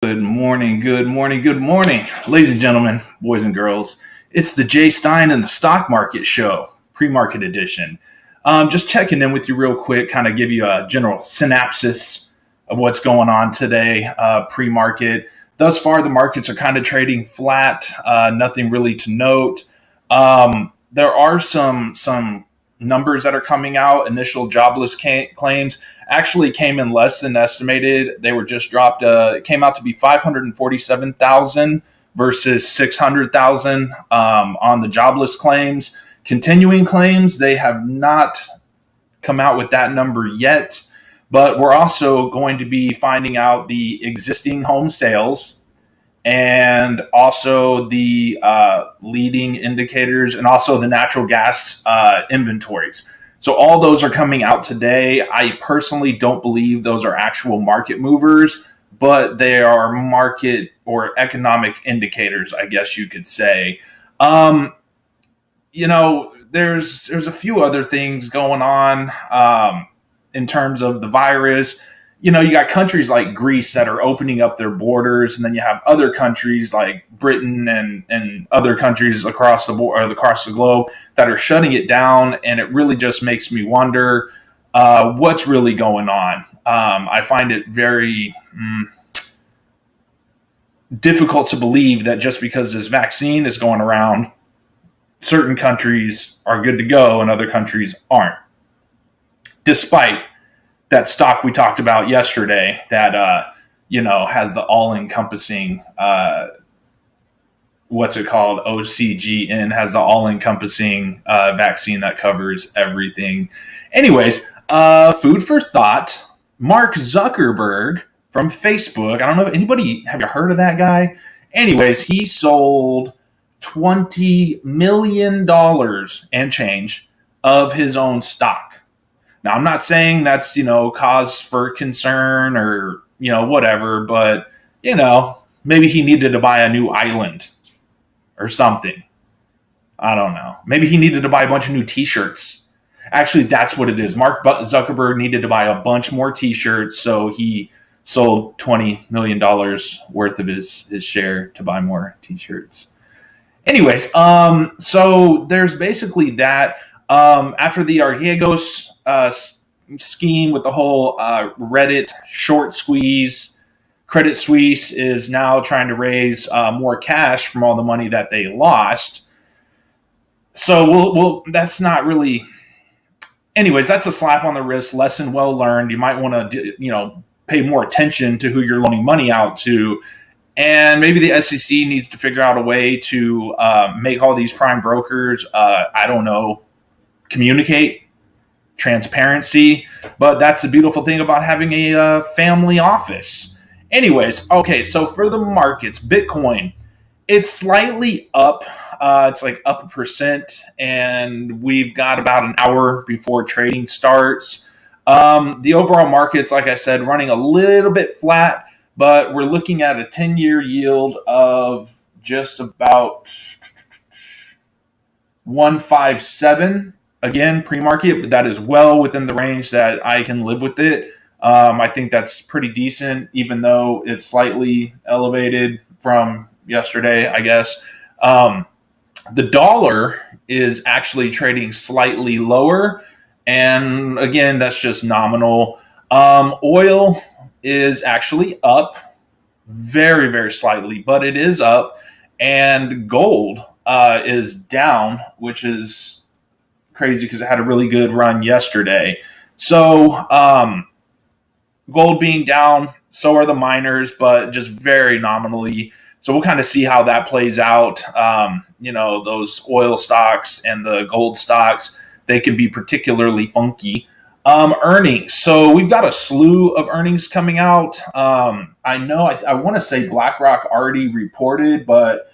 Good morning, good morning, good morning, ladies and gentlemen, boys and girls. It's the Jay Stein and the Stock Market Show, pre-market edition. Just checking in with you real quick, kind of give you a general synopsis of what's going on today, pre-market. Thus far, the markets are kind of trading flat, nothing really to note. There are some numbers that are coming out. Initial jobless claims actually came in less than estimated. They were just dropped. It came out to be 547,000 versus 600,000 on the jobless claims. Continuing claims, they have not come out with that number yet, but we're also going to be finding out the existing home sales and also the leading indicators and also the natural gas inventories. So all those are coming out today. I personally don't believe those are actual market movers, but they are market or economic indicators, I guess you could say. There's a few other things going on in terms of the virus. You got countries like Greece that are opening up their borders, and then you have other countries like Britain and other countries across the board, or across the globe, that are shutting it down. And it really just makes me wonder what's really going on. I find it very difficult to believe that just because this vaccine is going around, certain countries are good to go and other countries aren't. Despite that stock we talked about yesterday that, has the all-encompassing, what's it called? OCGN has the all-encompassing vaccine that covers everything. Anyways, food for thought. Mark Zuckerberg from Facebook. I don't know if anybody, have you heard of that guy? Anyways, he sold $20 million and change of his own stock. Now, I'm not saying that's, cause for concern or, whatever, but, maybe he needed to buy a new island or something. I don't know. Maybe he needed to buy a bunch of new t-shirts. Actually, that's what it is. Mark Zuckerberg needed to buy a bunch more t-shirts, so he sold $20 million worth of his share to buy more t-shirts. Anyways, so there's basically that. After the Archegos scheme with the whole Reddit short squeeze, Credit Suisse is now trying to raise more cash from all the money that they lost. So we'll that's not really. Anyways, that's a slap on the wrist. Lesson well learned. You might want to pay more attention to who you're loaning money out to. And maybe the SEC needs to figure out a way to make all these prime brokers, communicate, transparency. But that's the beautiful thing about having a family office. Anyways, okay, so for the markets, Bitcoin, it's slightly up. It's like up 1%, and we've got about an hour before trading starts. The overall market's, like I said, running a little bit flat, but we're looking at a 10-year yield of just about 157. Again, pre-market, but that is well within the range that I can live with it. I think that's pretty decent, even though it's slightly elevated from yesterday, I guess. The dollar is actually trading slightly lower, and again, that's just nominal. Oil is actually up very, very slightly, but it is up, and gold is down, which is crazy because it had a really good run yesterday. So gold being down, so are the miners, but just very nominally. So we'll kind of see how that plays out. Those oil stocks and the gold stocks, they can be particularly funky. Earnings. So we've got a slew of earnings coming out. I want to say BlackRock already reported, but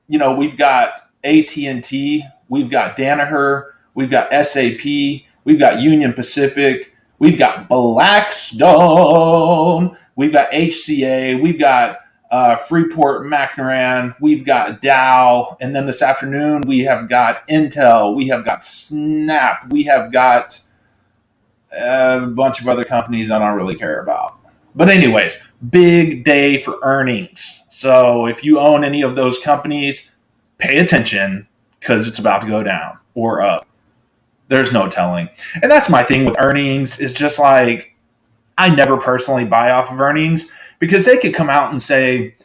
we've got AT&T, we've got Danaher, we've got SAP, we've got Union Pacific, we've got Blackstone, we've got HCA, we've got Freeport McMoran, we've got Dow, and then this afternoon we have got Intel, we have got Snap, we have got a bunch of other companies I don't really care about. But anyways, big day for earnings. So if you own any of those companies, pay attention because it's about to go down or up. There's no telling. And that's my thing with earnings is just like I never personally buy off of earnings because they could come out and say,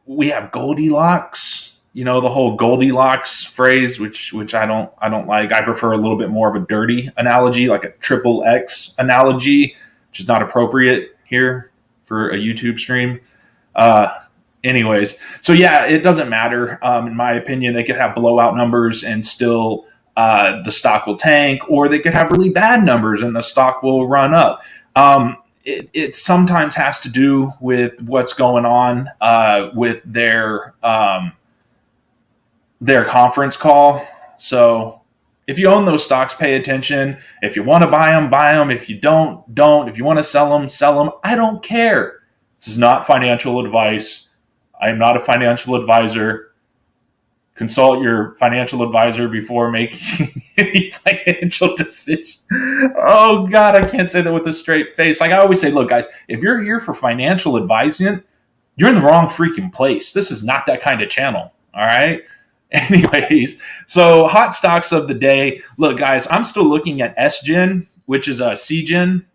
we have Goldilocks, the whole Goldilocks phrase, which I don't like. I prefer a little bit more of a dirty analogy, like a triple X analogy, which is not appropriate here for a YouTube stream. Anyways, so yeah, it doesn't matter. In my opinion, they could have blowout numbers and still the stock will tank, or they could have really bad numbers and the stock will run up. It sometimes has to do with what's going on with their conference call. So if you own those stocks, pay attention. If you want to buy them, buy them. If you don't. If you want to sell them, sell them. I don't care. This is not financial advice. I am not a financial advisor. Consult your financial advisor before making any financial decision. Oh, God, I can't say that with a straight face. Like I always say, look, guys, if you're here for financial advisement, you're in the wrong freaking place. This is not that kind of channel, all right? Anyways, so hot stocks of the day. Look, guys, I'm still looking at SGEN, which is a SGEN,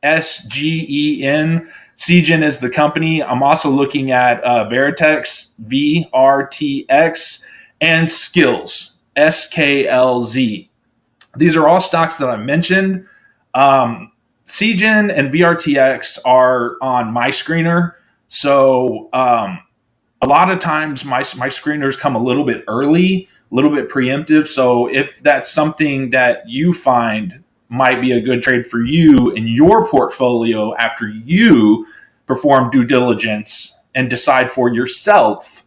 SGEN. SGEN is the company. I'm also looking at VRTX, VRTX, and Skills, SKLZ. These are all stocks that I mentioned. SGEN and VRTX are on my screener. So a lot of times my screeners come a little bit early, a little bit preemptive. So if that's something that you find might be a good trade for you in your portfolio after you perform due diligence and decide for yourself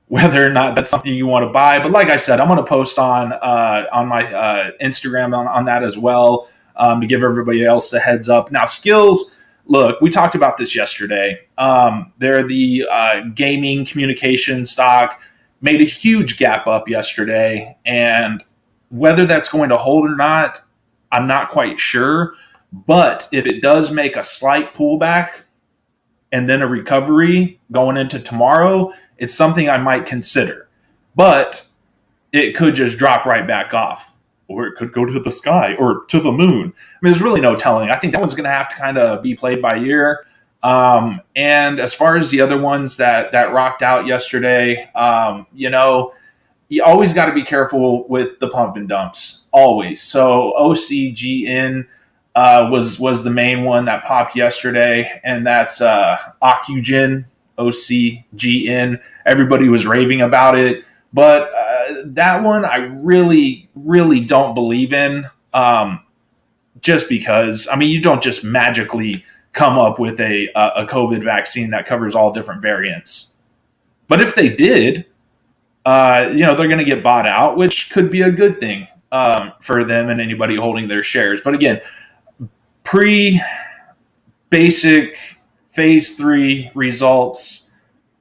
whether or not that's something you want to buy. But like I said, I'm going to post on my Instagram on that as well to give everybody else a heads up. Now, Skills, look, we talked about this yesterday. They're the gaming communication stock, made a huge gap up yesterday. And whether that's going to hold or not, I'm not quite sure, but if it does make a slight pullback and then a recovery going into tomorrow, it's something I might consider. But it could just drop right back off, or it could go to the sky or to the moon. I mean, there's really no telling. I think that one's going to have to kind of be played by ear. And as far as the other ones that rocked out yesterday, you always got to be careful with the pump and dumps, always. So OCGN was the main one that popped yesterday, and that's OCGN, OCGN. Everybody was raving about it, but that one I really, really don't believe in, just because, I mean, you don't just magically come up with a COVID vaccine that covers all different variants. But if they did, they're going to get bought out, which could be a good thing for them and anybody holding their shares. But again, pre-basic phase 3 results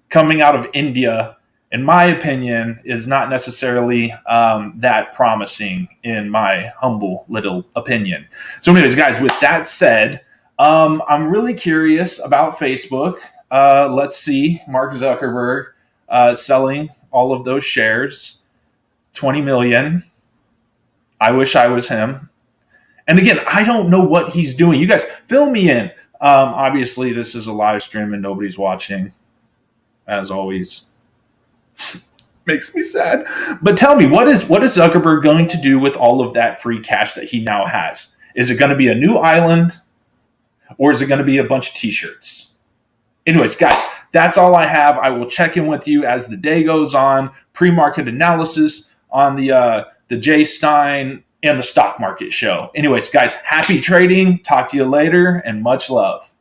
coming out of India, in my opinion, is not necessarily that promising in my humble little opinion. So anyways, guys, with that said, I'm really curious about Facebook. Let's see, Mark Zuckerberg selling all of those shares, 20 million. I wish I was him. And again, I don't know what he's doing. You guys fill me in. Obviously, this is a live stream and nobody's watching, as always. Makes me sad. But tell me, what is Zuckerberg going to do with all of that free cash that he now has? Is it going to be a new island, or is it going to be a bunch of t-shirts? Anyways, guys, that's all I have. I will check in with you as the day goes on. Pre-market analysis on the Jay Stein and the stock market show. Anyways, guys, happy trading. Talk to you later, and much love.